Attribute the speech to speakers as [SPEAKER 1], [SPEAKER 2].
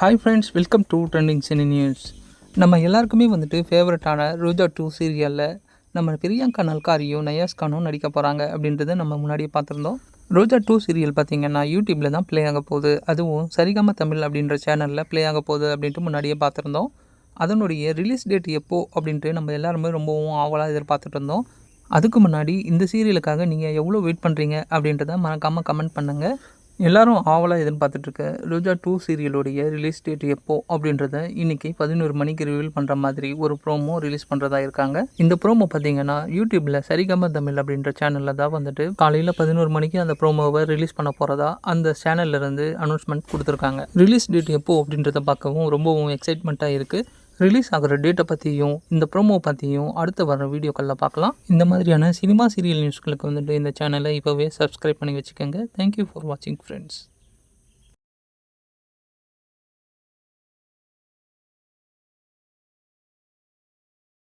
[SPEAKER 1] Hi friends, welcome to trending cine news. நம்ம எல்லாருக்குமே ஃபேவரட்டான ரோஜா 2 சீரியலில் நம்ம பிரியங்கா நல்காரியும் நயாஸ் கானும் நடிக்க போகிறாங்க அப்படின்றத நம்ம முன்னாடியே பார்த்துருந்தோம். ரோஜா 2 சீரியல் பார்த்திங்கன்னா யூடியூப்பில் தான் ப்ளே ஆக போகுது. அதுவும் சரிகம தமிழ் அப்படின்ற சேனலில் ப்ளே ஆக போகுது அப்படின்ட்டு முன்னாடியே பார்த்துருந்தோம். அதனுடைய ரிலீஸ் டேட் எப்போ அப்படின்ட்டு நம்ம எல்லாருமே ரொம்பவும் ஆவலாக எதிர்பார்த்துட்டு இருந்தோம். அதுக்கு முன்னாடி இந்த சீரியலுக்காக நீங்கள் எவ்வளோ வெயிட் பண்ணுறீங்க அப்படின்றத மறக்காமல் கமெண்ட் பண்ணுங்கள். எல்லாரும் ஆவலாக எதிர்பார்த்துட்ருக்க ரோஜா 2 சீரியலுடைய ரிலீஸ் டேட் எப்போ அப்படின்றத இன்றைக்கி 11 மணிக்கு ரிவீல் பண்ணுற மாதிரி ஒரு ப்ரோமோ ரிலீஸ் பண்ணுறதா இருக்காங்க. இந்த ப்ரோமோ பார்த்திங்கன்னா யூடியூப்பில் சரிகம தமிழ் அப்படின்ற சேனலில் தான் காலையில் 11 மணிக்கு அந்த ப்ரோமோவை ரிலீஸ் பண்ண போகிறதா அந்த சேனல்லேருந்து அனௌன்ஸ்மெண்ட் கொடுத்துருக்காங்க. ரிலீஸ் டேட் எப்போ அப்படின்றத பார்க்கவும் ரொம்பவும் எக்ஸைட்மெண்ட்டாக இருக்குது. ரிலீஸ் ஆகிற டேட்டை பற்றியும் இந்த ப்ரோமோ பற்றியும் அடுத்து வர வீடியோக்களில் பார்க்கலாம். இந்த மாதிரியான சினிமா சீரியல் நியூஸ்களுக்கு இந்த சேனலை இப்போவே சப்ஸ்கிரைப் பண்ணி வச்சுக்கோங்க. தேங்க்யூ ஃபார் வாட்சிங் ஃப்ரெண்ட்ஸ்.